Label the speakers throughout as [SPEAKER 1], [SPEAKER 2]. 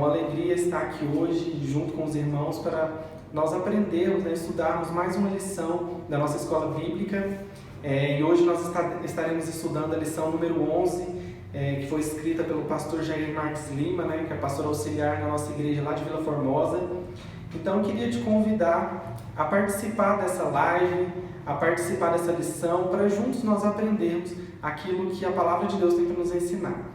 [SPEAKER 1] uma alegria estar aqui hoje junto com os irmãos para nós aprendermos, estudarmos mais uma lição da nossa escola bíblica. E hoje nós estaremos estudando a lição número 11, que foi escrita pelo pastor Jair Marques Lima, que é pastor auxiliar na nossa igreja lá de Vila Formosa. Então eu queria te convidar a participar dessa live, a participar dessa lição, para juntos nós aprendermos aquilo que a palavra de Deus tem para nos ensinar.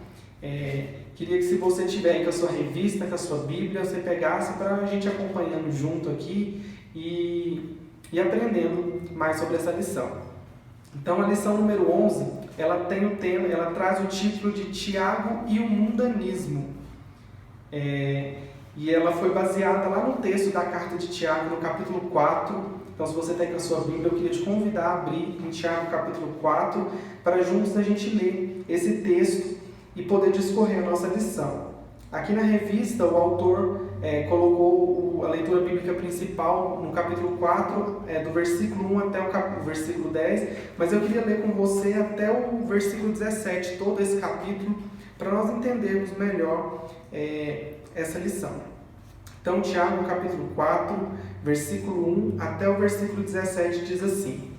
[SPEAKER 1] Queria que, se você tiver aí com a sua revista, com a sua Bíblia, você pegasse para a gente acompanhando junto aqui e aprendendo mais sobre essa lição. Então, a lição número 11, ela tem o tema, ela traz o título de Tiago e o mundanismo. E ela foi baseada lá no texto da carta de Tiago, no capítulo 4. Então, se você tem com a sua Bíblia, eu queria te convidar a abrir em Tiago, capítulo 4, para juntos a gente ler esse texto e poder discorrer a nossa lição. Aqui na revista, o autor colocou a leitura bíblica principal no capítulo 4, do versículo 1 até o versículo 10, mas eu queria ler com você até o versículo 17, todo esse capítulo, para nós entendermos melhor essa lição. Então, Tiago, capítulo 4, versículo 1 até o versículo 17, diz assim: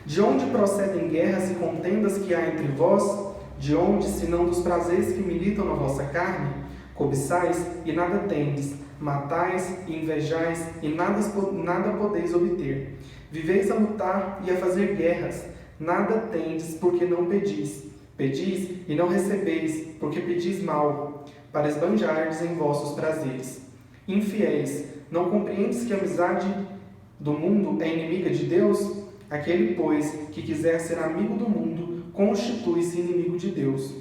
[SPEAKER 1] De onde procedem guerras e contendas que há entre vós? De onde, senão dos prazeres que militam na vossa carne? Cobiçais e nada tendes, matais e invejais e nada podeis obter. Viveis a lutar e a fazer guerras, nada tendes porque não pedis. Pedis e não recebeis, porque pedis mal, para esbanjardes em vossos prazeres. Infiéis, não compreendes que a amizade do mundo é inimiga de Deus? Aquele, pois, que quiser ser amigo do mundo, constitui-se inimigo de Deus.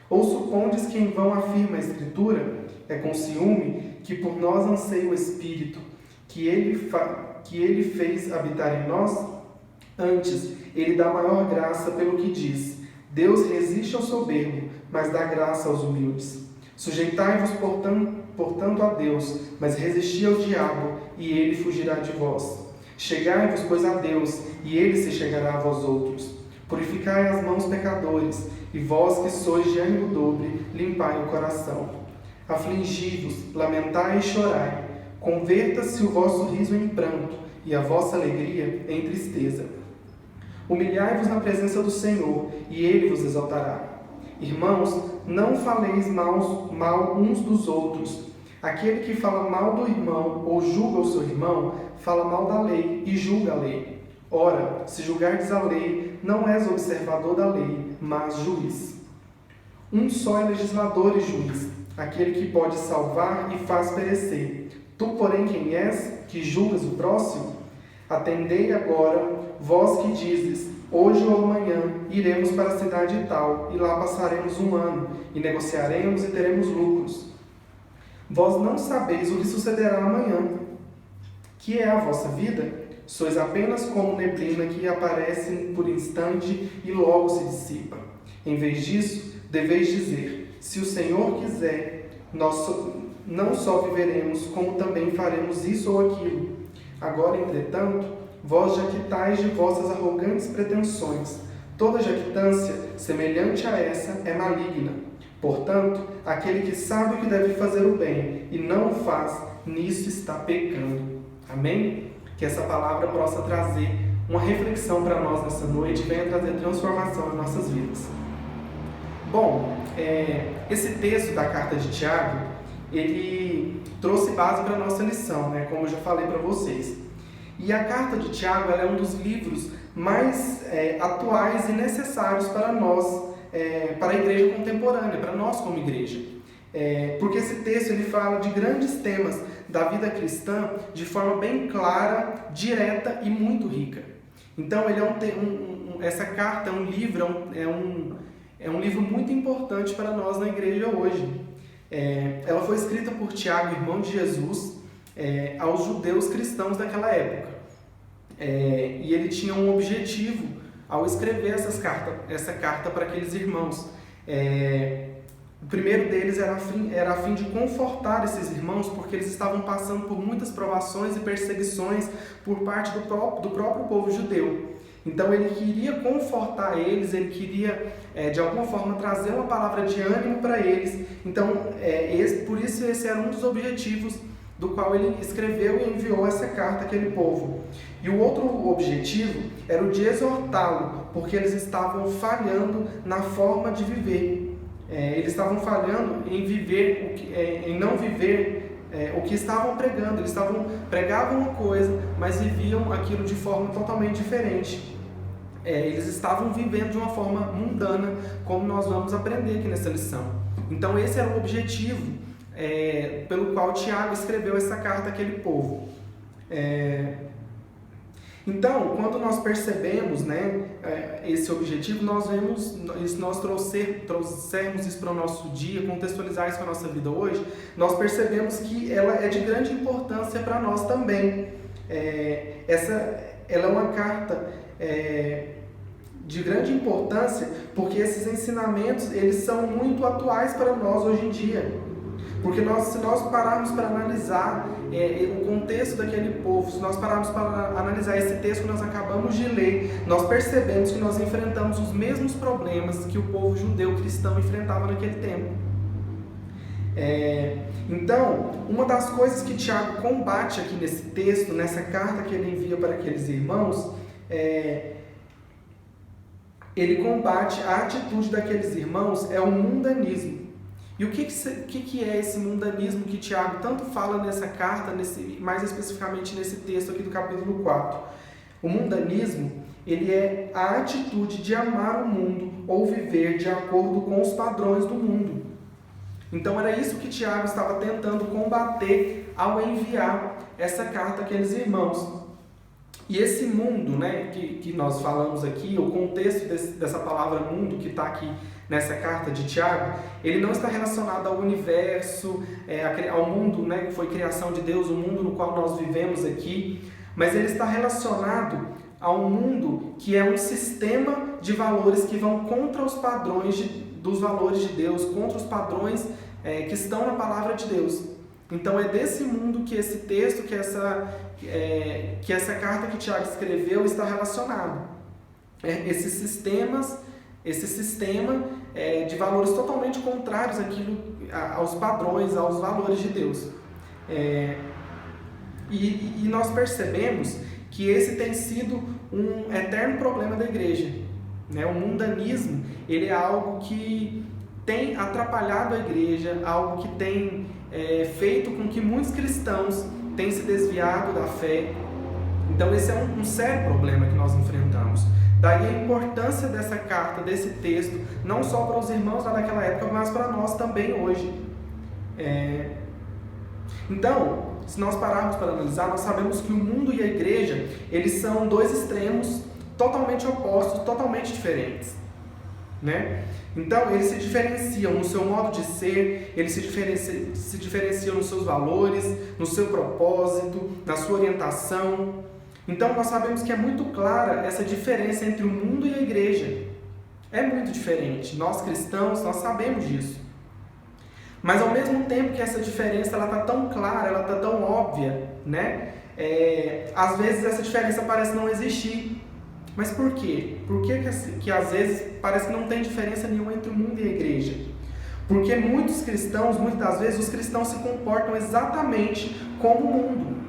[SPEAKER 1] Ou supondes que em vão afirma a Escritura, é com ciúme que por nós anseia o Espírito, que ele fez habitar em nós? Antes, ele dá maior graça pelo que diz: Deus resiste ao soberbo, mas dá graça aos humildes. Sujeitai-vos, portanto, a Deus, mas resisti ao diabo, e ele fugirá de vós. Chegai-vos, pois, a Deus, e ele se chegará a vós outros. Purificai as mãos, pecadores, e vós que sois de ânimo dobre, limpai o coração. Afligi-vos, lamentai e chorai. Converta-se o vosso riso em pranto, e a vossa alegria em tristeza. Humilhai-vos na presença do Senhor, e ele vos exaltará. Irmãos, não faleis mal uns dos outros. Aquele que fala mal do irmão ou julga o seu irmão, fala mal da lei e julga a lei. Ora, se julgardes a lei, não és observador da lei, mas juiz. Um só é legislador e juiz, aquele que pode salvar e faz perecer. Tu, porém, quem és, que julgas o próximo? Atendei agora, vós que dizes: hoje ou amanhã iremos para a cidade tal, e lá passaremos um ano, e negociaremos e teremos lucros. Vós não sabeis o que sucederá amanhã. Que é a vossa vida? Sois apenas como neblina que aparece por instante e logo se dissipa. Em vez disso, deveis dizer: se o Senhor quiser, nós não só viveremos, como também faremos isso ou aquilo. Agora, entretanto, vós jactais de vossas arrogantes pretensões. Toda jactância, semelhante a essa, é maligna. Portanto, aquele que sabe que deve fazer o bem e não o faz, nisso está pecando. Amém? Que essa palavra possa trazer uma reflexão para nós nessa noite e venha trazer transformação nas nossas vidas. Bom, esse texto da carta de Tiago, ele trouxe base para a nossa lição, como eu já falei para vocês. E a carta de Tiago, ela é um dos livros mais atuais e necessários para nós, para a igreja contemporânea, para nós como igreja. Porque esse texto ele fala de grandes temas da vida cristã de forma bem clara, direta e muito rica. Então, ele essa carta é um livro, é um livro muito importante para nós na igreja hoje. Ela foi escrita por Tiago, irmão de Jesus, aos judeus cristãos daquela época. E ele tinha um objetivo ao escrever essa carta para aqueles irmãos. O primeiro deles era a fim de confortar esses irmãos, porque eles estavam passando por muitas provações e perseguições por parte do próprio povo judeu. Então ele queria confortar eles, ele queria de alguma forma trazer uma palavra de ânimo para eles. Então por isso esse era um dos objetivos do qual ele escreveu e enviou essa carta àquele povo. E o outro objetivo era o de exortá-lo, porque eles estavam falhando na forma de viver. Eles estavam falhando em viver, em não viver o que estavam pregando. Eles pregavam uma coisa, mas viviam aquilo de forma totalmente diferente. Eles estavam vivendo de uma forma mundana, como nós vamos aprender aqui nessa lição. Então esse era o objetivo pelo qual Tiago escreveu essa carta àquele povo. Então, quando nós percebemos, esse objetivo, nós vemos, se nós trouxermos isso para o nosso dia, contextualizar isso para a nossa vida hoje, nós percebemos que ela é de grande importância para nós também. Ela é uma carta de grande importância, porque esses ensinamentos, eles são muito atuais para nós hoje em dia. Porque se nós pararmos para analisar o contexto daquele povo, se nós pararmos para analisar esse texto que nós acabamos de ler, nós percebemos que nós enfrentamos os mesmos problemas que o povo judeu cristão enfrentava naquele tempo. Então, uma das coisas que Tiago combate aqui nesse texto, nessa carta que ele envia para aqueles irmãos, ele combate a atitude daqueles irmãos, o mundanismo. E o que é esse mundanismo que Tiago tanto fala nessa carta, mais especificamente nesse texto aqui do capítulo 4? O mundanismo, ele é a atitude de amar o mundo ou viver de acordo com os padrões do mundo. Então era isso que Tiago estava tentando combater ao enviar essa carta àqueles irmãos. E esse mundo, que nós falamos aqui, o contexto dessa palavra mundo que está aqui nessa carta de Tiago, ele não está relacionado ao universo, ao mundo, que foi criação de Deus, o mundo no qual nós vivemos aqui, mas ele está relacionado a um mundo que é um sistema de valores que vão contra os padrões dos valores de Deus, contra os padrões que estão na palavra de Deus. Então é desse mundo que esse texto, que essa carta que Tiago escreveu está relacionado. Esse sistema de valores totalmente contrários aos padrões, aos valores de Deus. E nós percebemos que esse tem sido um eterno problema da igreja. O mundanismo, ele é algo que tem atrapalhado a igreja, algo que tem feito com que muitos cristãos tenham se desviado da fé. Então esse é um sério problema que nós enfrentamos. Daí a importância dessa carta, desse texto, não só para os irmãos lá naquela época, mas para nós também hoje. Então, se nós pararmos para analisar, nós sabemos que o mundo e a igreja, eles são dois extremos totalmente opostos, totalmente diferentes. Então, eles se diferenciam no seu modo de ser, eles se diferenciam nos seus valores, no seu propósito, na sua orientação. Então, nós sabemos que é muito clara essa diferença entre o mundo e a igreja. É muito diferente. Nós cristãos, nós sabemos disso. Mas, ao mesmo tempo que essa diferença está tão clara, ela está tão óbvia, às vezes essa diferença parece não existir. Mas por quê? Por que às vezes parece que não tem diferença nenhuma entre o mundo e a igreja? Porque muitas das vezes, os cristãos se comportam exatamente como o mundo.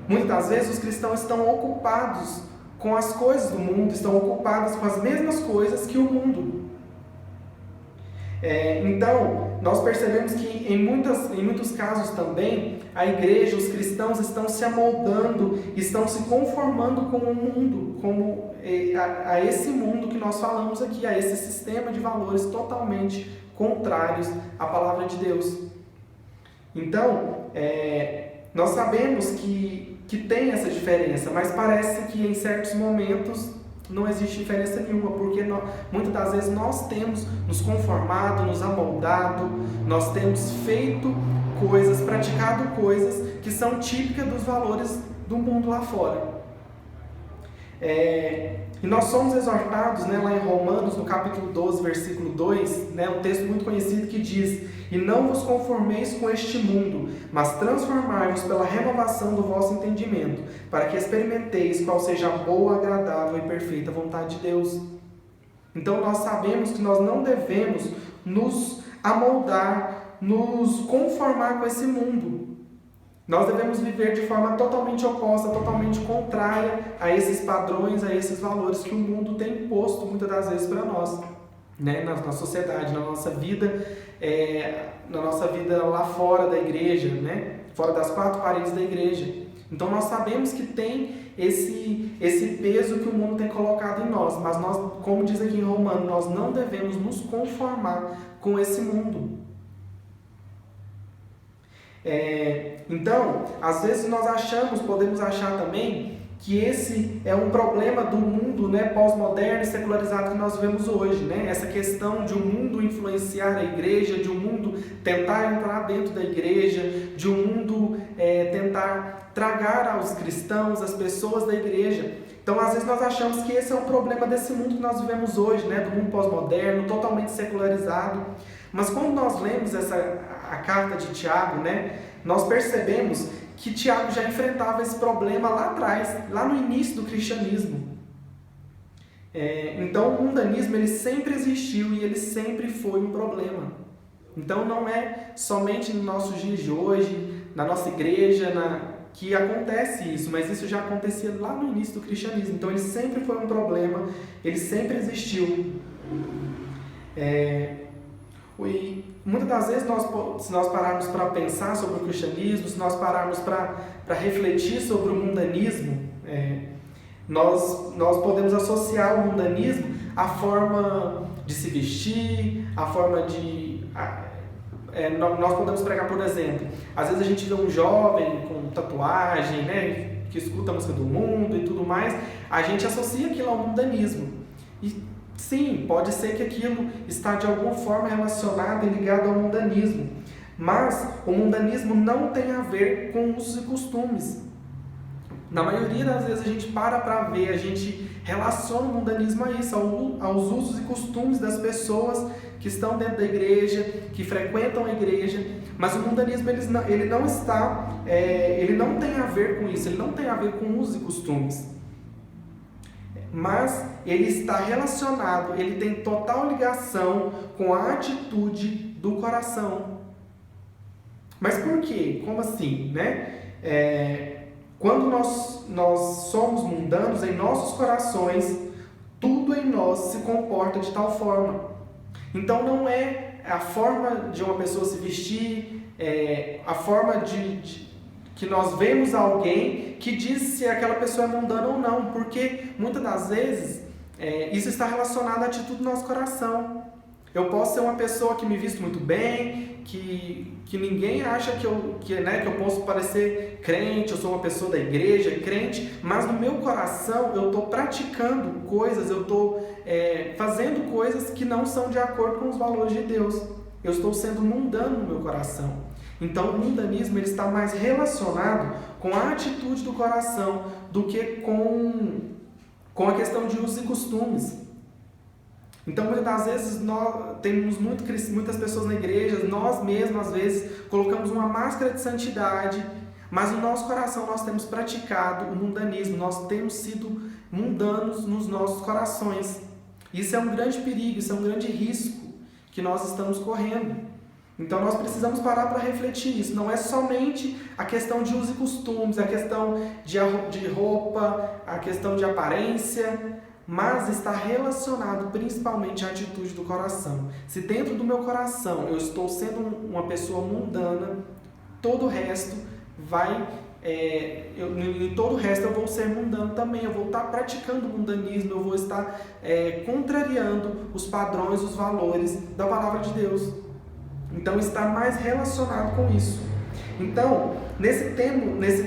[SPEAKER 1] Muitas das vezes os cristãos estão ocupados com as coisas do mundo, estão ocupados com as mesmas coisas que o mundo. Então, nós percebemos que em muitos casos também, a igreja, os cristãos estão se amoldando, estão se conformando com o mundo, a esse mundo que nós falamos aqui, a esse sistema de valores totalmente contrários à palavra de Deus. Então, nós sabemos que tem essa diferença, mas parece que em certos momentos não existe diferença nenhuma, porque muitas das vezes nós temos nos conformado, nos amoldado, nós temos feito coisas, praticado coisas que são típicas dos valores do mundo lá fora. E nós somos exortados, né, lá em Romanos, no capítulo 12, versículo 2, né, um texto muito conhecido que diz: "E não vos conformeis com este mundo, mas transformai-vos pela renovação do vosso entendimento, para que experimenteis qual seja a boa, agradável e perfeita vontade de Deus." Então nós sabemos que nós não devemos nos amoldar, nos conformar com esse mundo. Nós devemos viver de forma totalmente oposta, totalmente contrária a esses padrões, a esses valores que o mundo tem imposto muitas das vezes para nós, né? Na sociedade, na nossa vida lá fora da igreja, né? Fora das quatro paredes da igreja. Então nós sabemos que tem esse peso que o mundo tem colocado em nós, mas nós, como diz aqui em Romanos, nós não devemos nos conformar com esse mundo. Então, às vezes nós podemos achar também que esse é um problema do mundo, né, pós-moderno e secularizado que nós vivemos hoje, né? Essa questão de um mundo influenciar a igreja, de um mundo tentar entrar dentro da igreja, de um mundo tentar tragar aos cristãos, as pessoas da igreja. Então, às vezes nós achamos que esse é o problema desse mundo que nós vivemos hoje, né, do mundo pós-moderno, totalmente secularizado. Mas quando nós lemos a carta de Tiago, né, nós percebemos que Tiago já enfrentava esse problema lá atrás, lá no início do cristianismo. Então o mundanismo ele sempre existiu e ele sempre foi um problema. Então não é somente nos nossos dias de hoje, na nossa igreja, que acontece isso, mas isso já acontecia lá no início do cristianismo. Então ele sempre foi um problema, ele sempre existiu. E muitas das vezes, se nós pararmos para pensar sobre o cristianismo, se nós pararmos para refletir sobre o mundanismo, nós podemos associar o mundanismo à forma de se vestir, à forma de... nós podemos pegar, por exemplo, às vezes a gente vê um jovem com tatuagem, né, que escuta a música do mundo e tudo mais, a gente associa aquilo ao mundanismo. E sim, pode ser que aquilo está de alguma forma relacionado e ligado ao mundanismo, mas o mundanismo não tem a ver com usos e costumes. Na maioria das vezes a gente para ver, a gente relaciona o mundanismo a isso, aos usos e costumes das pessoas que estão dentro da igreja, que frequentam a igreja, mas o mundanismo ele não tem a ver com isso, ele não tem a ver com usos e costumes. Mas ele está relacionado, ele tem total ligação com a atitude do coração. Mas por quê? Como assim, né? Quando nós somos mundanos em nossos corações, tudo em nós se comporta de tal forma. Então não é a forma de uma pessoa se vestir, a forma que nós vemos alguém que diz se aquela pessoa é mundana ou não, porque muitas das vezes isso está relacionado à atitude do nosso coração. Eu posso ser uma pessoa que me visto muito bem, que ninguém acha que eu posso parecer crente, eu sou uma pessoa da igreja, crente, mas no meu coração eu estou praticando coisas, eu estou fazendo coisas que não são de acordo com os valores de Deus. Eu estou sendo mundano no meu coração. Então o mundanismo ele está mais relacionado com a atitude do coração do que com a questão de usos e costumes. Então muitas das vezes nós temos muitas pessoas na igreja, nós mesmos às vezes colocamos uma máscara de santidade, mas no nosso coração nós temos praticado o mundanismo, nós temos sido mundanos nos nossos corações. Isso é um grande perigo, isso é um grande risco que nós estamos correndo. Então nós precisamos parar para refletir isso. Não é somente a questão de usos e costumes, a questão de roupa, a questão de aparência, mas está relacionado principalmente à atitude do coração. Se dentro do meu coração eu estou sendo uma pessoa mundana, todo o resto em todo o resto eu vou ser mundano também, eu vou estar praticando o mundanismo, eu vou estar contrariando os padrões, os valores da palavra de Deus. Então está mais relacionado com isso. Então, nesse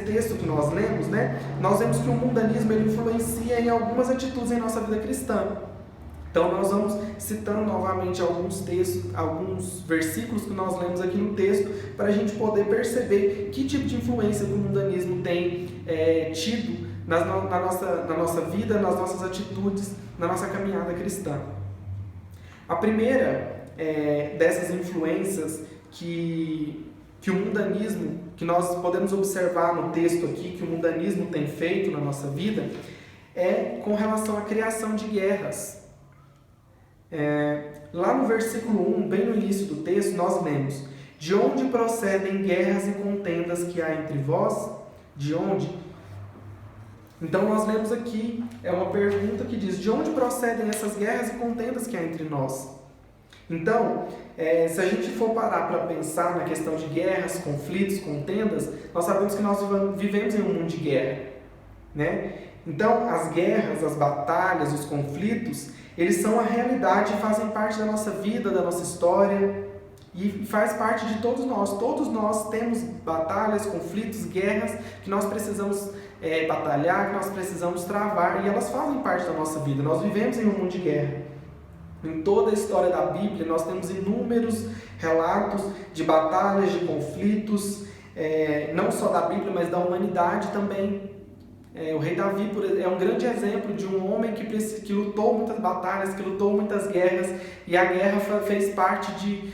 [SPEAKER 1] texto que nós lemos, né, nós vemos que o mundanismo ele influencia em algumas atitudes em nossa vida cristã. Então nós vamos citando novamente alguns textos, alguns versículos que nós lemos aqui no texto, para a gente poder perceber que tipo de influência que o mundanismo tem tido na nossa vida, nas nossas atitudes, na nossa caminhada cristã. A primeira dessas influências que o mundanismo, que nós podemos observar no texto aqui, que o mundanismo tem feito na nossa vida, é com relação à criação de guerras. Lá no versículo 1, bem no início do texto, nós lemos: de onde procedem guerras e contendas que há entre vós? De onde? Então nós lemos aqui, é uma pergunta que diz: de onde procedem essas guerras e contendas que há entre nós? Então, se a gente for parar para pensar na questão de guerras, conflitos, contendas, nós sabemos que nós vivemos em um mundo de guerra, né? Então, as guerras, as batalhas, os conflitos, eles são a realidade e fazem parte da nossa vida, da nossa história, e faz parte de todos nós. Todos nós temos batalhas, conflitos, guerras que nós precisamos batalhar, que nós precisamos travar, e elas fazem parte da nossa vida. Nós vivemos em um mundo de guerra. Em toda a história da Bíblia, nós temos inúmeros relatos de batalhas, de conflitos, não só da Bíblia, mas da humanidade também. O rei Davi é um grande exemplo de um homem que lutou muitas batalhas, que lutou muitas guerras, e a guerra fez parte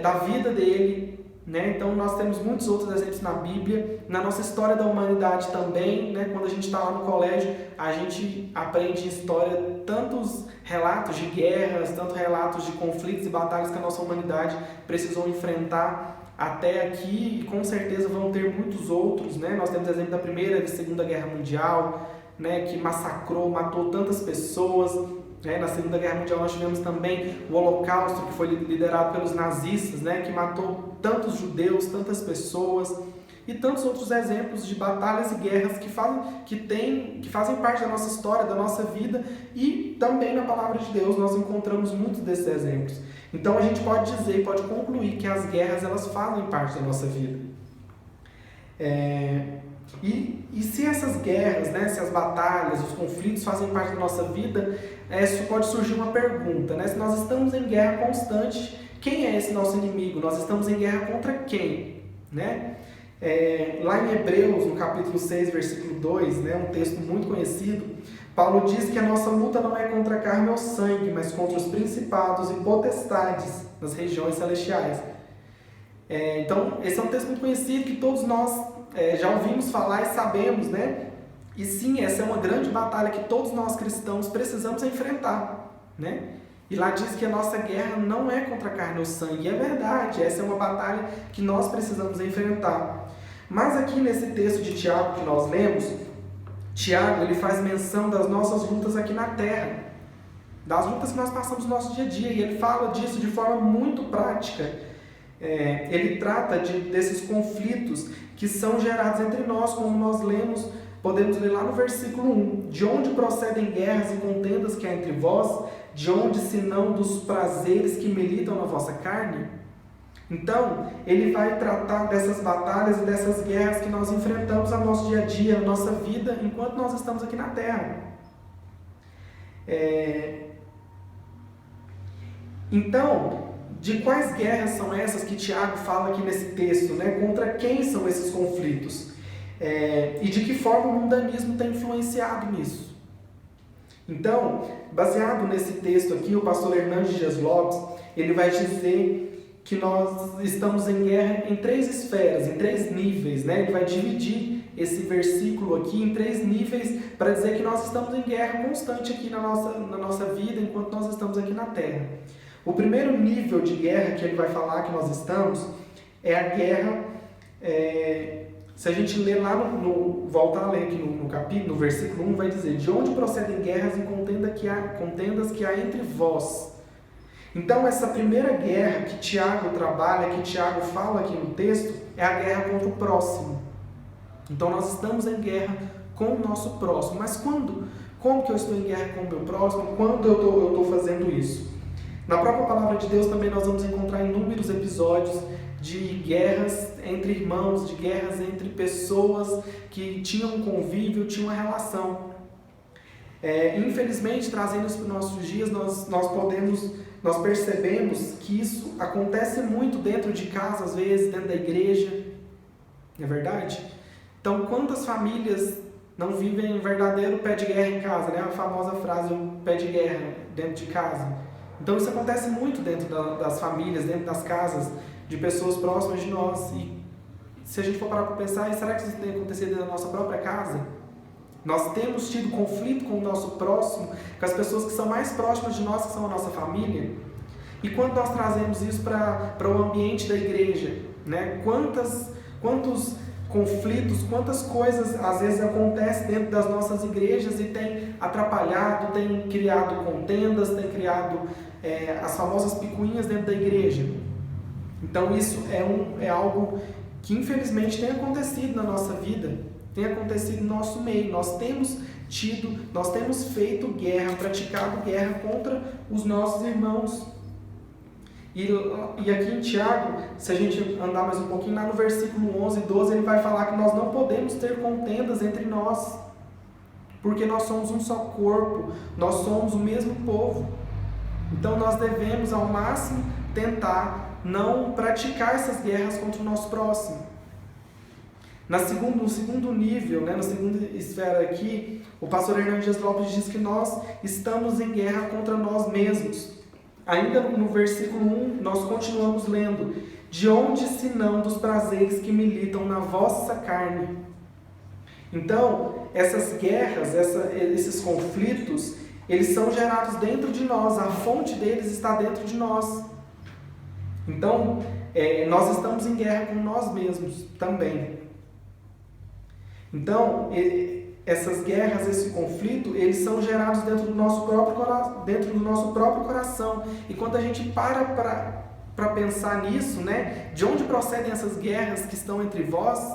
[SPEAKER 1] da vida dele, né? Então nós temos muitos outros exemplos na Bíblia, na nossa história da humanidade também, né? Quando a gente está lá no colégio, a gente aprende em história tantos relatos de guerras, tantos relatos de conflitos e batalhas que a nossa humanidade precisou enfrentar até aqui, e com certeza vão ter muitos outros, né? Nós temos exemplo da Primeira e da Segunda Guerra Mundial, né? Que matou tantas pessoas. Na Segunda Guerra Mundial nós tivemos também o Holocausto, que foi liderado pelos nazistas, né? Que matou tantos judeus, tantas pessoas, e tantos outros exemplos de batalhas e guerras que fazem parte da nossa história, da nossa vida, e também na Palavra de Deus nós encontramos muitos desses exemplos. Então a gente pode dizer, pode concluir que as guerras, elas fazem parte da nossa vida. E se essas guerras, né, se as batalhas, os conflitos fazem parte da nossa vida, pode surgir uma pergunta, né? Se nós estamos em guerra constante, quem é esse nosso inimigo? Nós estamos em guerra contra quem? Né? Lá em Hebreus, no capítulo 6, versículo 2, né, um texto muito conhecido, Paulo diz que a nossa luta não é contra a carne ou sangue, mas contra os principados e potestades nas regiões celestiais. Então, esse é um texto muito conhecido que todos nós já ouvimos falar e sabemos, né? E sim, essa é uma grande batalha que todos nós cristãos precisamos enfrentar, né? E lá diz que a nossa guerra não é contra a carne ou sangue. E é verdade, essa é uma batalha que nós precisamos enfrentar. Mas aqui nesse texto de Tiago que nós lemos, Tiago, ele faz menção das nossas lutas aqui na terra, das lutas que nós passamos no nosso dia a dia, e ele fala disso de forma muito prática. Ele trata desses conflitos que são gerados entre nós, como nós lemos, podemos ler lá no versículo 1, de onde procedem guerras e contendas que há entre vós, de onde senão dos prazeres que militam na vossa carne? Então, ele vai tratar dessas batalhas e dessas guerras que nós enfrentamos no nosso dia a dia, na nossa vida, enquanto nós estamos aqui na Terra. Então, de quais guerras são essas que Tiago fala aqui nesse texto, né? Contra quem são esses conflitos? E de que forma o mundanismo tem influenciado nisso? Então, baseado nesse texto aqui, o pastor Hernandes Dias Lopes, ele vai dizer que nós estamos em guerra em 3 esferas, em 3 níveis, né? Ele vai dividir esse versículo aqui em 3 níveis para dizer que nós estamos em guerra constante aqui na nossa vida, enquanto nós estamos aqui na Terra. O primeiro nível de guerra que ele vai falar que nós estamos é a guerra, se a gente ler lá, voltar a ler aqui no capítulo, no versículo 1, vai dizer: de onde procedem guerras e contendas que há entre vós. Então essa primeira guerra que Tiago trabalha, que Tiago fala aqui no texto, é a guerra contra o próximo. Então nós estamos em guerra com o nosso próximo. Mas quando? Como que eu estou em guerra com o meu próximo? Quando eu estou fazendo isso? Na própria Palavra de Deus também nós vamos encontrar inúmeros episódios de guerras entre irmãos, de guerras entre pessoas que tinham um convívio, tinham uma relação. Infelizmente, trazendo isso para os nossos dias, nós percebemos que isso acontece muito dentro de casa, às vezes, dentro da igreja. Não é verdade? Então, quantas famílias não vivem verdadeiro pé de guerra em casa, né? A famosa frase, o pé de guerra dentro de casa. Então isso acontece muito dentro das famílias, dentro das casas, de pessoas próximas de nós. E se a gente for parar para pensar, será que isso tem acontecido dentro da nossa própria casa? Nós temos tido conflito com o nosso próximo, com as pessoas que são mais próximas de nós, que são a nossa família? E quando nós trazemos isso para o ambiente da igreja, né? Quantos conflitos, quantas coisas às vezes acontecem dentro das nossas igrejas e tem atrapalhado, tem criado contendas, tem criado as famosas picuinhas dentro da igreja. Então isso é algo que infelizmente tem acontecido na nossa vida, tem acontecido no nosso meio. Nós temos feito guerra, praticado guerra contra os nossos irmãos. E aqui em Tiago, se a gente andar mais um pouquinho, lá no versículo 11 e 12, ele vai falar que nós não podemos ter contendas entre nós, porque nós somos um só corpo, nós somos o mesmo povo. Então nós devemos ao máximo tentar não praticar essas guerras contra o nosso próximo. No segundo nível, né, na segunda esfera aqui, o pastor Hernandes Dias Lopes diz que nós estamos em guerra contra nós mesmos. Ainda no versículo 1, nós continuamos lendo: de onde senão dos prazeres que militam na vossa carne? Então, essas guerras, esses conflitos, eles são gerados dentro de nós, a fonte deles está dentro de nós. Então, nós estamos em guerra com nós mesmos também. Então, essas guerras, esse conflito, eles são gerados dentro do nosso próprio coração. E quando a gente para pensar nisso, né, de onde procedem essas guerras que estão entre vós?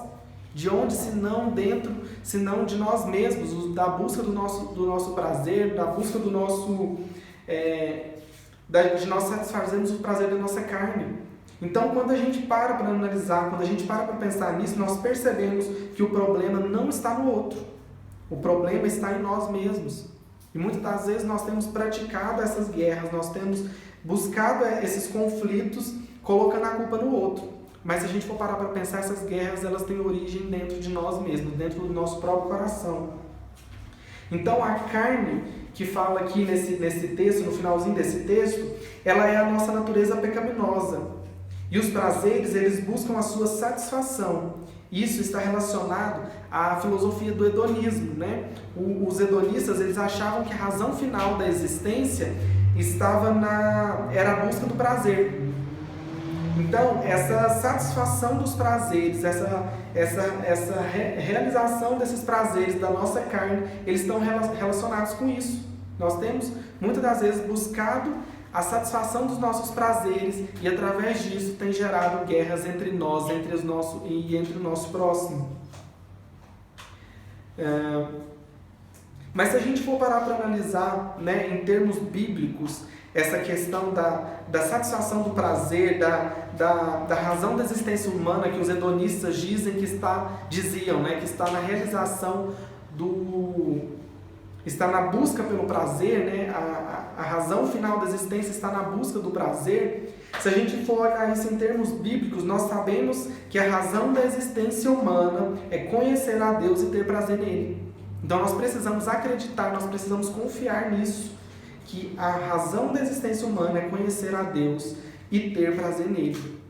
[SPEAKER 1] De onde, senão de nós mesmos, da busca do nosso prazer, da busca do nosso... de nós satisfazermos o prazer da nossa carne. Então, quando a gente para analisar, quando a gente para pensar nisso, nós percebemos que o problema não está no outro. O problema está em nós mesmos. E muitas das vezes nós temos praticado essas guerras, nós temos buscado esses conflitos, colocando a culpa no outro. Mas se a gente for parar para pensar, essas guerras, elas têm origem dentro de nós mesmos, dentro do nosso próprio coração. Então a carne, que fala aqui nesse texto, no finalzinho desse texto, ela é a nossa natureza pecaminosa. E os prazeres, eles buscam a sua satisfação. Isso está relacionado à filosofia do hedonismo, né? Os hedonistas, eles achavam que a razão final da existência era a busca do prazer. Então, essa satisfação dos prazeres, essa realização desses prazeres da nossa carne, eles estão relacionados com isso. Nós temos, muitas das vezes, buscado a satisfação dos nossos prazeres e, através disso, tem gerado guerras entre nós e entre o nosso próximo. Mas se a gente for parar para analisar, né, em termos bíblicos, essa questão da satisfação do prazer, da razão da existência humana, que os hedonistas diziam, né, que está na realização está na busca pelo prazer, né? A razão final da existência está na busca do prazer. Se a gente for olhar isso em termos bíblicos, nós sabemos que a razão da existência humana é conhecer a Deus e ter prazer nele. Então nós precisamos acreditar, nós precisamos confiar nisso, que a razão da existência humana é conhecer a Deus e ter prazer nele.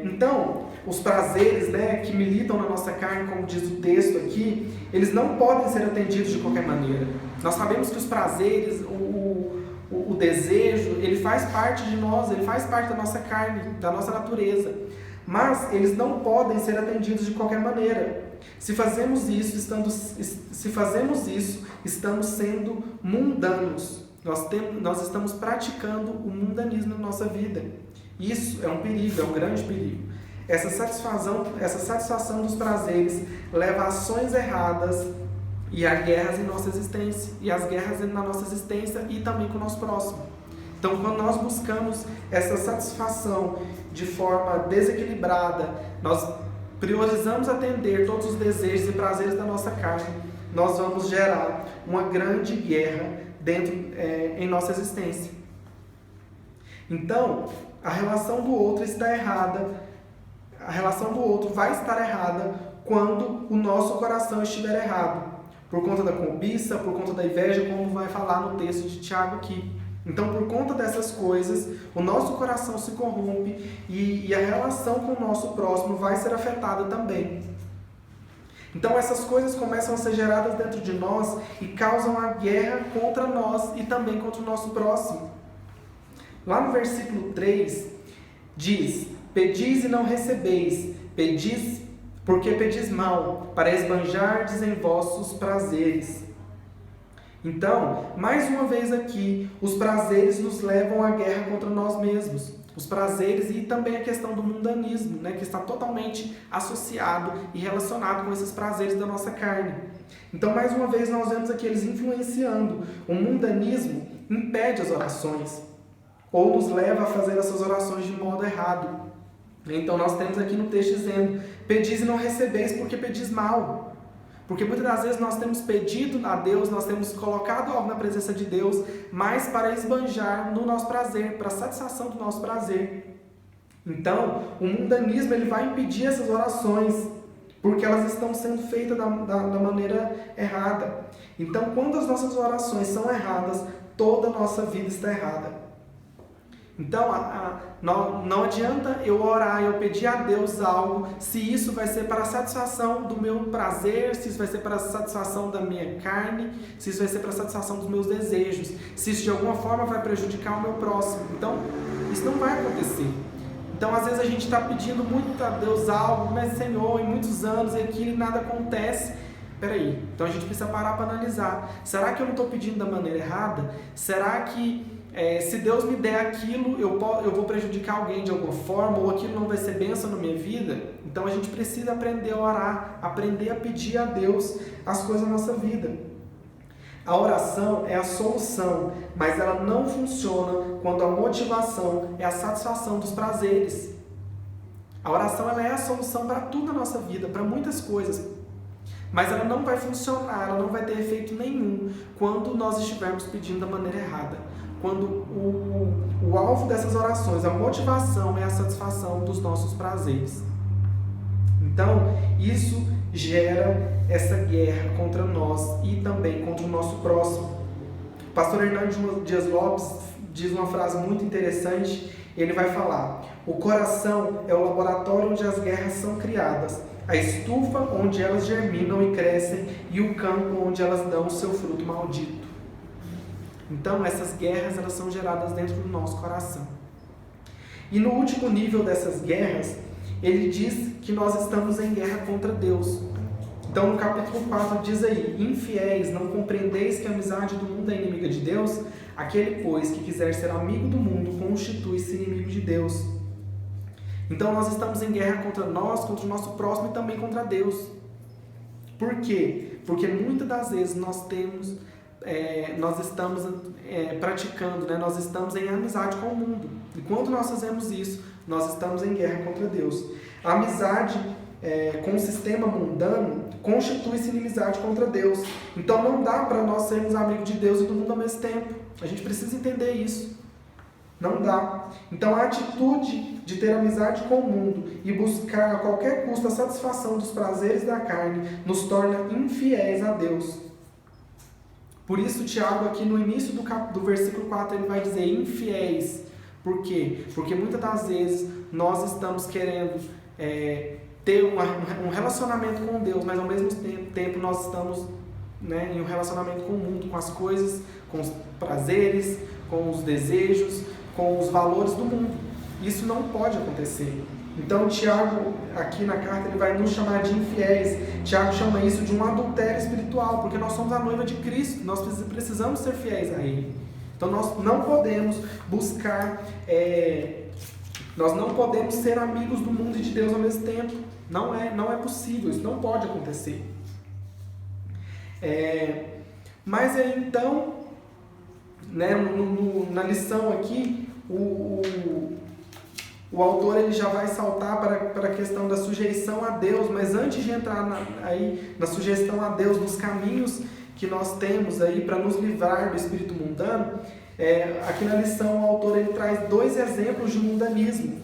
[SPEAKER 1] Então, os prazeres, né, que militam na nossa carne, como diz o texto aqui, eles não podem ser atendidos de qualquer maneira. Nós sabemos que os prazeres, o desejo, ele faz parte de nós, ele faz parte da nossa carne, da nossa natureza. Mas eles não podem ser atendidos de qualquer maneira. Se fazemos isso, estamos sendo mundanos. Nós estamos praticando o mundanismo na nossa vida. Isso é um perigo, é um grande perigo. Essa satisfação dos prazeres leva a ações erradas e a guerras em nossa existência. E as guerras na nossa existência e também com o nosso próximo. Então, quando nós buscamos essa satisfação de forma desequilibrada, nós priorizamos atender todos os desejos e prazeres da nossa carne, nós vamos gerar uma grande guerra em nossa existência. Então, a relação do outro está errada, a relação do outro vai estar errada quando o nosso coração estiver errado, por conta da cobiça, por conta da inveja, como vai falar no texto de Tiago aqui. Então, por conta dessas coisas, o nosso coração se corrompe e a relação com o nosso próximo vai ser afetada também. Então, essas coisas começam a ser geradas dentro de nós e causam a guerra contra nós e também contra o nosso próximo. Lá no versículo 3, diz: pedis e não recebeis, pedis porque pedis mal, para esbanjardes em vossos prazeres. Então, mais uma vez aqui, os prazeres nos levam à guerra contra nós mesmos. Os prazeres e também a questão do mundanismo, né, que está totalmente associado e relacionado com esses prazeres da nossa carne. Então, mais uma vez, nós vemos aqui eles influenciando. O mundanismo impede as orações, ou nos leva a fazer essas orações de modo errado. Então, nós temos aqui no texto dizendo: pedis e não recebeis porque pedis mal. Porque muitas das vezes nós temos pedido a Deus, nós temos colocado algo na presença de Deus, mas para esbanjar no nosso prazer, para a satisfação do nosso prazer. Então, o mundanismo ele vai impedir essas orações, porque elas estão sendo feitas da maneira errada. Então, quando as nossas orações são erradas, toda a nossa vida está errada. Então, não adianta eu orar, eu pedir a Deus algo, se isso vai ser para a satisfação do meu prazer, se isso vai ser para a satisfação da minha carne, se isso vai ser para a satisfação dos meus desejos, se isso de alguma forma vai prejudicar o meu próximo. Então, isso não vai acontecer. Então, às vezes a gente está pedindo muito a Deus algo, mas Senhor, em muitos anos, e aquilo nada acontece. Peraí, então a gente precisa parar para analisar. Será que eu não estou pedindo da maneira errada? Será que se Deus me der aquilo, eu vou prejudicar alguém de alguma forma, ou aquilo não vai ser bênção na minha vida? Então a gente precisa aprender a orar, aprender a pedir a Deus as coisas da nossa vida. A oração é a solução, mas ela não funciona quando a motivação é a satisfação dos prazeres. A oração ela é a solução para tudo na nossa vida, para muitas coisas. Mas ela não vai funcionar, ela não vai ter efeito nenhum quando nós estivermos pedindo da maneira errada. Quando o alvo dessas orações, a motivação é a satisfação dos nossos prazeres. Então, isso gera essa guerra contra nós e também contra o nosso próximo. O pastor Hernando Dias Lopes diz uma frase muito interessante. Ele vai falar: o coração é o laboratório onde as guerras são criadas, a estufa onde elas germinam e crescem e o campo onde elas dão o seu fruto maldito. Então, essas guerras elas são geradas dentro do nosso coração. E no último nível dessas guerras, ele diz que nós estamos em guerra contra Deus. Então, no capítulo 4 diz aí: infiéis, não compreendeis que a amizade do mundo é inimiga de Deus? Aquele, pois, que quiser ser amigo do mundo, constitui-se inimigo de Deus. Então, nós estamos em guerra contra nós, contra o nosso próximo e também contra Deus. Por quê? Porque muitas das vezes nós estamos praticando, né? Nós estamos em amizade com o mundo. E quando nós fazemos isso, nós estamos em guerra contra Deus. A amizade com o sistema mundano constitui-se inimizade contra Deus. Então não dá para nós sermos amigos de Deus e do mundo ao mesmo tempo. A gente precisa entender isso. Não dá. Então a atitude de ter amizade com o mundo e buscar a qualquer custo a satisfação dos prazeres da carne nos torna infiéis a Deus. Por isso, Tiago, aqui no início do versículo 4, ele vai dizer infiéis. Por quê? Porque muitas das vezes nós estamos querendo ter um relacionamento com Deus, mas ao mesmo tempo nós estamos em um relacionamento com o mundo, com as coisas, com os prazeres, com os desejos, com os valores do mundo. Isso não pode acontecer. Então, Tiago, aqui na carta, ele vai nos chamar de infiéis. Tiago chama isso de um adultério espiritual, porque nós somos a noiva de Cristo, nós precisamos ser fiéis a Ele. Então, nós não podemos buscar, nós não podemos ser amigos do mundo e de Deus ao mesmo tempo. Não é possível, isso não pode acontecer. Mas aí, então, na lição aqui, o autor ele já vai saltar para a questão da sujeição a Deus, mas antes de entrar na sujeição a Deus, nos caminhos que nós temos aí para nos livrar do espírito mundano, aqui na lição o autor ele traz 2 exemplos de mundanismo.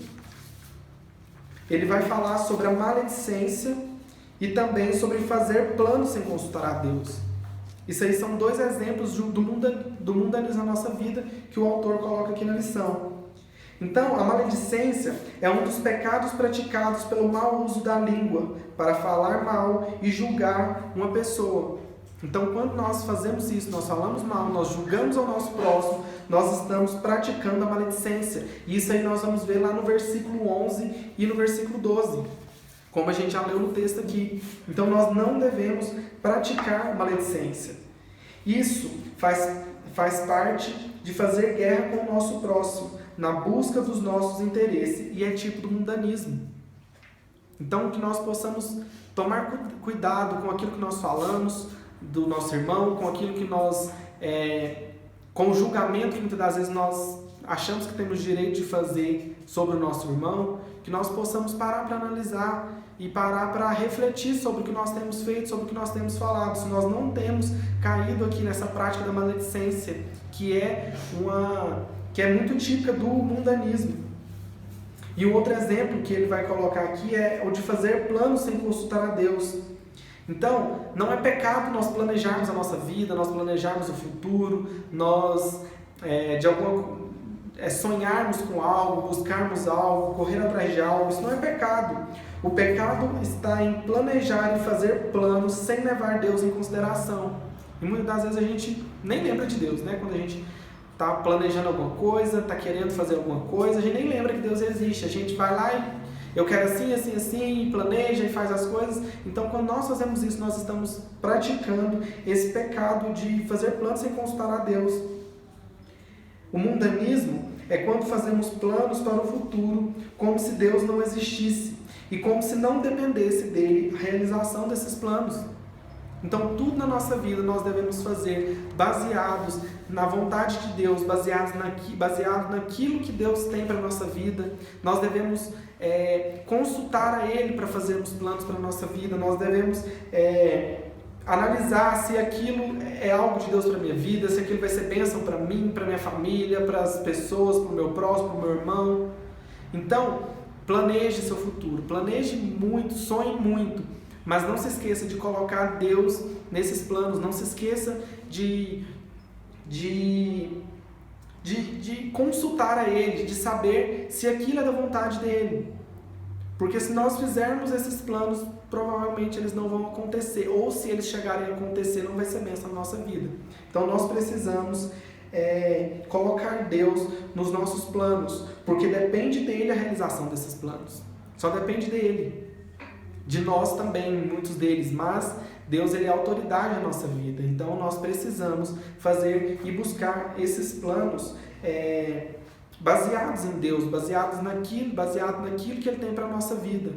[SPEAKER 1] Ele vai falar sobre a maledicência e também sobre fazer planos sem consultar a Deus. Isso aí são 2 exemplos do mundanismo na nossa vida que o autor coloca aqui na lição. Então, a maledicência é um dos pecados praticados pelo mau uso da língua para falar mal e julgar uma pessoa. Então, quando nós fazemos isso, nós falamos mal, nós julgamos ao nosso próximo, nós estamos praticando a maledicência. E isso aí nós vamos ver lá no versículo 11 e no versículo 12, como a gente já leu no texto aqui. Então, nós não devemos praticar maledicência. Isso faz parte de fazer guerra com o nosso próximo, na busca dos nossos interesses, e é tipo do mundanismo. Então, que nós possamos tomar cuidado com aquilo que nós falamos do nosso irmão, com aquilo que nós, com o julgamento que muitas das vezes nós achamos que temos direito de fazer sobre o nosso irmão, que nós possamos parar para analisar e parar para refletir sobre o que nós temos feito, sobre o que nós temos falado, se nós não temos caído aqui nessa prática da maledicência, que é muito típica do mundanismo. E o outro exemplo que ele vai colocar aqui é o de fazer planos sem consultar a Deus. Então, não é pecado nós planejarmos a nossa vida, nós planejarmos o futuro, nós sonharmos com algo, buscarmos algo, correr atrás de algo. Isso não é pecado. O pecado está em planejar e fazer planos sem levar Deus em consideração. E muitas das vezes a gente nem lembra de Deus, né? Quando a gente está planejando alguma coisa, está querendo fazer alguma coisa, a gente nem lembra que Deus existe. A gente vai lá e eu quero assim, assim, assim, e planeja e faz as coisas. Então, quando nós fazemos isso, nós estamos praticando esse pecado de fazer planos sem consultar a Deus. O mundanismo é quando fazemos planos para o futuro como se Deus não existisse e como se não dependesse dele a realização desses planos. Então, tudo na nossa vida nós devemos fazer baseados na vontade de Deus, baseado naquilo que Deus tem para a nossa vida. Nós devemos consultar a Ele para fazermos planos para a nossa vida. Nós devemos analisar se aquilo é algo de Deus para a minha vida, se aquilo vai ser bênção para mim, para a minha família, para as pessoas, para o meu próximo, para o meu irmão. Então, planeje seu futuro, planeje muito, sonhe muito, mas não se esqueça de colocar Deus nesses planos, não se esqueça de consultar a Ele, de saber se aquilo é da vontade dEle. Porque se nós fizermos esses planos, provavelmente eles não vão acontecer, ou se eles chegarem a acontecer, não vai ser bênção na nossa vida. Então nós precisamos colocar Deus nos nossos planos, porque depende dEle a realização desses planos. Só depende dEle. De nós também, muitos deles, mas Deus ele é a autoridade na nossa vida. Então nós precisamos fazer e buscar esses planos baseados em Deus, baseado naquilo que Ele tem para a nossa vida.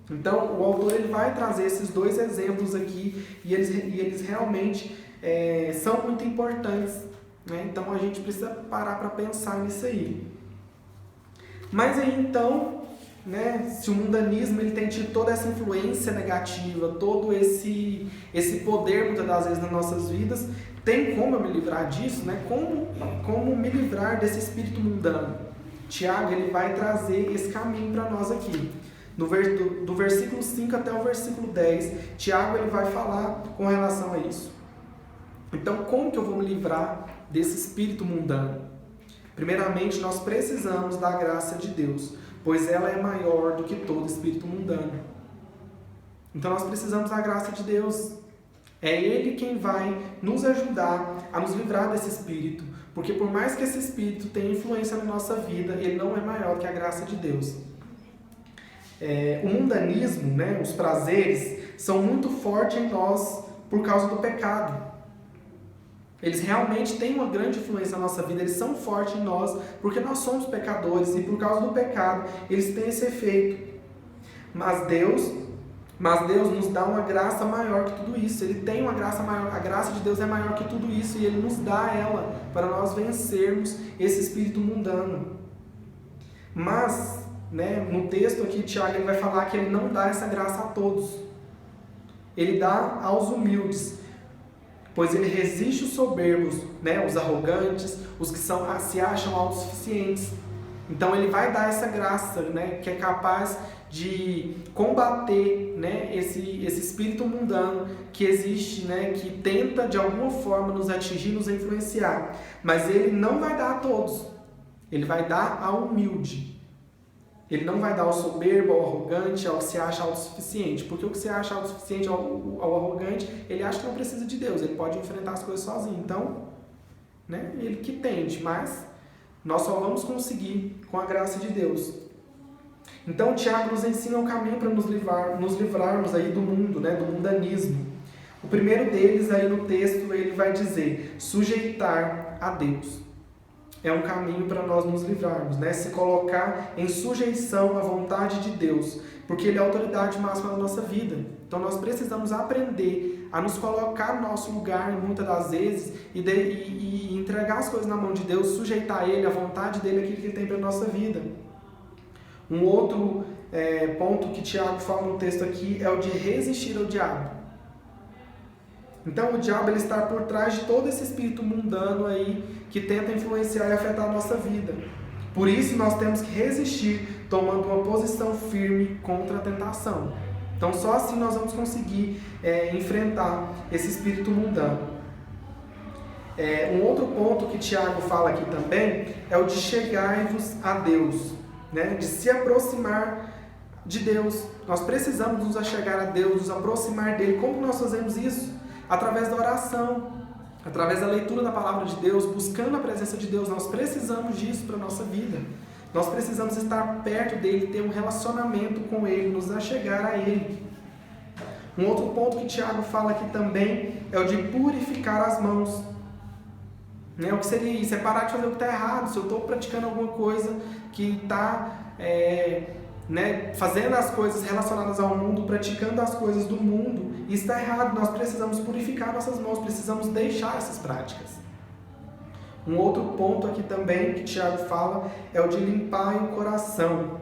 [SPEAKER 1] Então o autor ele vai trazer esses 2 exemplos aqui e eles realmente são muito importantes, né? Então a gente precisa parar para pensar nisso aí. Mas aí então, né, se o mundanismo ele tem tido toda essa influência negativa, todo esse poder muitas das vezes nas nossas vidas, tem como eu me livrar disso, né? Como me livrar desse espírito mundano? Tiago ele vai trazer esse caminho para nós aqui. Do versículo 5 até o versículo 10, Tiago ele vai falar com relação a isso. Então, como que eu vou me livrar desse espírito mundano? Primeiramente, nós precisamos da graça de Deus, pois ela é maior do que todo espírito mundano. Então nós precisamos da graça de Deus. É Ele quem vai nos ajudar a nos livrar desse espírito, porque por mais que esse espírito tenha influência na nossa vida, ele não é maior que a graça de Deus. O mundanismo, né, os prazeres, são muito fortes em nós por causa do pecado. Eles realmente têm uma grande influência na nossa vida, eles são fortes em nós, porque nós somos pecadores, e por causa do pecado, eles têm esse efeito. Mas Deus nos dá uma graça maior que tudo isso, Ele tem uma graça maior, a graça de Deus é maior que tudo isso, e Ele nos dá ela, para nós vencermos esse espírito mundano. Mas, né, no texto aqui, Tiago ele vai falar que Ele não dá essa graça a todos, Ele dá aos humildes, pois Ele resiste os soberbos, né, os arrogantes, os que se acham autossuficientes. Então Ele vai dar essa graça, né, que é capaz de combater, né, esse espírito mundano que existe, né, que tenta de alguma forma nos atingir, nos influenciar. Mas ele não vai dar a todos, ele vai dar ao humilde. Ele não vai dar ao soberbo, ao arrogante, ao que se acha autossuficiente. Porque o que se acha autossuficiente, ao arrogante, ele acha que não precisa de Deus, ele pode enfrentar as coisas sozinho. Então, né, ele que tente, mas nós só vamos conseguir com a graça de Deus. Então, Tiago nos ensina um caminho para nos livrarmos aí do mundo, né, do mundanismo. O primeiro deles, aí no texto, ele vai dizer, sujeitar a Deus. É um caminho para nós nos livrarmos, né? Se colocar em sujeição à vontade de Deus, porque Ele é a autoridade máxima da nossa vida. Então nós precisamos aprender a nos colocar no nosso lugar, muitas das vezes, e entregar as coisas na mão de Deus, sujeitar a Ele, a vontade dEle, aquilo que Ele tem para a nossa vida. Um outro ponto que Tiago fala no texto aqui é o de resistir ao diabo. Então o diabo ele está por trás de todo esse espírito mundano aí que tenta influenciar e afetar a nossa vida. Por isso nós temos que resistir, tomando uma posição firme contra a tentação. Então só assim nós vamos conseguir enfrentar esse espírito mundano. Um outro ponto que Tiago fala aqui também é o de chegai-vos a Deus, né? De se aproximar de Deus. Nós precisamos nos achegar a Deus, nos aproximar dele. Como nós fazemos isso? Através da oração, através da leitura da palavra de Deus, buscando a presença de Deus. Nós precisamos disso para a nossa vida. Nós precisamos estar perto dele, ter um relacionamento com ele, nos achegar a ele. Um outro ponto que Tiago fala aqui também é o de purificar as mãos. Né? O que seria isso? É parar de fazer o que está errado. Se eu estou praticando alguma coisa que está fazendo as coisas relacionadas ao mundo, praticando as coisas do mundo, isso está errado. Nós precisamos purificar nossas mãos, precisamos deixar essas práticas. Um outro ponto aqui também que Tiago fala é o de limpar o coração,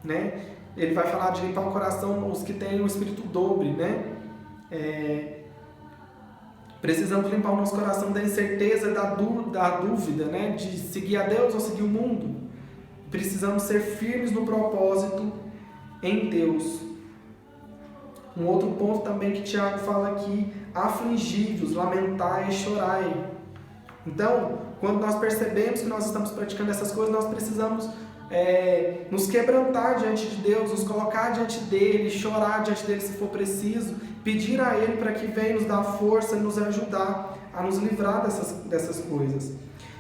[SPEAKER 1] né? Ele vai falar de limpar o coração os que têm o espírito dobre, né? Precisamos limpar o nosso coração da incerteza, da dúvida, né? De seguir a Deus ou seguir o mundo. Precisamos ser firmes no propósito em Deus. Um outro ponto também que Tiago fala aqui, afligi-vos, lamentai e chorai. Então, quando nós percebemos que nós estamos praticando essas coisas, nós precisamos nos quebrantar diante de Deus, nos colocar diante dele, chorar diante dele se for preciso, pedir a ele para que venha nos dar força e nos ajudar a nos livrar dessas coisas.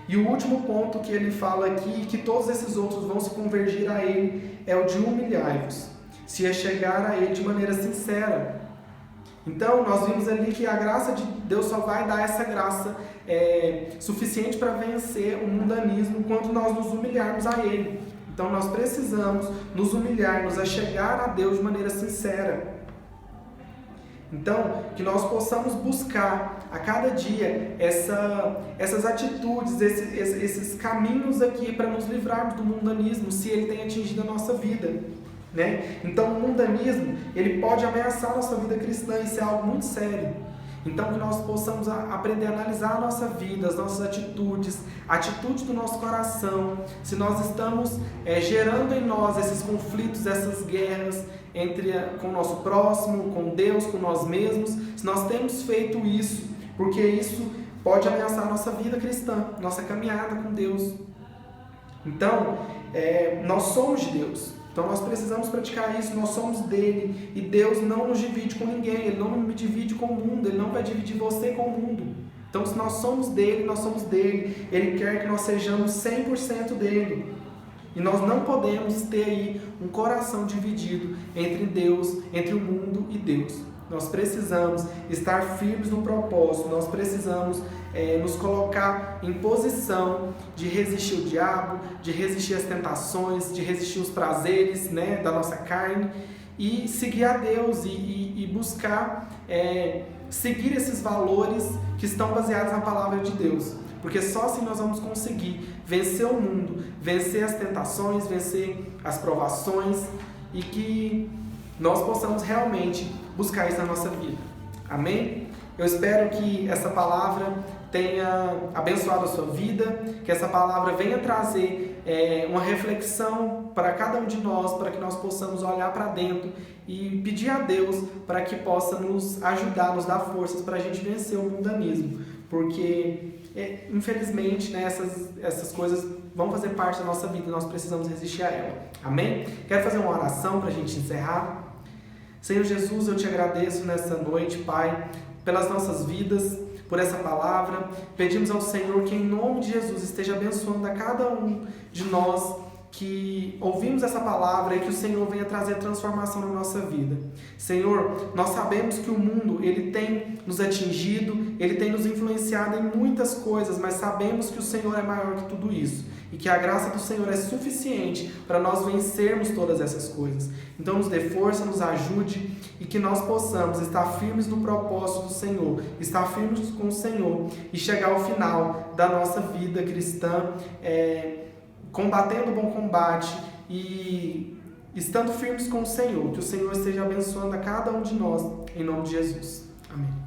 [SPEAKER 1] E o último ponto que ele fala aqui, que todos esses outros vão se convergir a ele, é o de humilhar-vos, se chegar a ele de maneira sincera. Então, nós vimos ali que a graça de Deus só vai dar essa graça suficiente para vencer o mundanismo quando nós nos humilharmos a ele. Então, nós precisamos nos humilhar, nos achegar a Deus de maneira sincera. Então, que nós possamos buscar a cada dia essas atitudes, esses caminhos aqui para nos livrarmos do mundanismo, se ele tem atingido a nossa vida, né? Então, o mundanismo, ele pode ameaçar a nossa vida cristã, isso é algo muito sério. Então, que nós possamos aprender a analisar a nossa vida, as nossas atitudes, a atitude do nosso coração, se nós estamos gerando em nós esses conflitos, essas guerras com o nosso próximo, com Deus, com nós mesmos, se nós temos feito isso, porque isso pode ameaçar a nossa vida cristã, nossa caminhada com Deus. Então, nós somos de Deus. Então nós precisamos praticar isso, nós somos dele, e Deus não nos divide com ninguém, ele não me divide com o mundo, ele não vai dividir você com o mundo. Então se nós somos dele, nós somos dele, ele quer que nós sejamos 100% dele. E nós não podemos ter aí um coração dividido entre Deus, entre o mundo e Deus. Nós precisamos estar firmes no propósito, nós precisamos nos colocar em posição de resistir o diabo, de resistir às tentações, de resistir os prazeres, né, da nossa carne, e seguir a Deus e buscar seguir esses valores que estão baseados na palavra de Deus. Porque só assim nós vamos conseguir vencer o mundo, vencer as tentações, vencer as provações, e que nós possamos realmente buscar isso na nossa vida. Amém? Eu espero que essa palavra tenha abençoado a sua vida, que essa palavra venha trazer uma reflexão para cada um de nós, para que nós possamos olhar para dentro e pedir a Deus para que possa nos ajudar, nos dar forças para a gente vencer o mundanismo, porque infelizmente, né, essas coisas vão fazer parte da nossa vida e nós precisamos resistir a ela. Amém? Quero fazer uma oração para a gente encerrar. Senhor Jesus, eu te agradeço nessa noite, Pai, pelas nossas vidas, por essa palavra. Pedimos ao Senhor que em nome de Jesus esteja abençoando a cada um de nós que ouvimos essa palavra e que o Senhor venha trazer transformação na nossa vida. Senhor, nós sabemos que o mundo ele tem nos atingido, ele tem nos influenciado em muitas coisas, mas sabemos que o Senhor é maior que tudo isso e que a graça do Senhor é suficiente para nós vencermos todas essas coisas. Então nos dê força, nos ajude e que nós possamos estar firmes no propósito do Senhor, estar firmes com o Senhor e chegar ao final da nossa vida cristã, combatendo o bom combate e estando firmes com o Senhor. Que o Senhor esteja abençoando a cada um de nós, em nome de Jesus. Amém.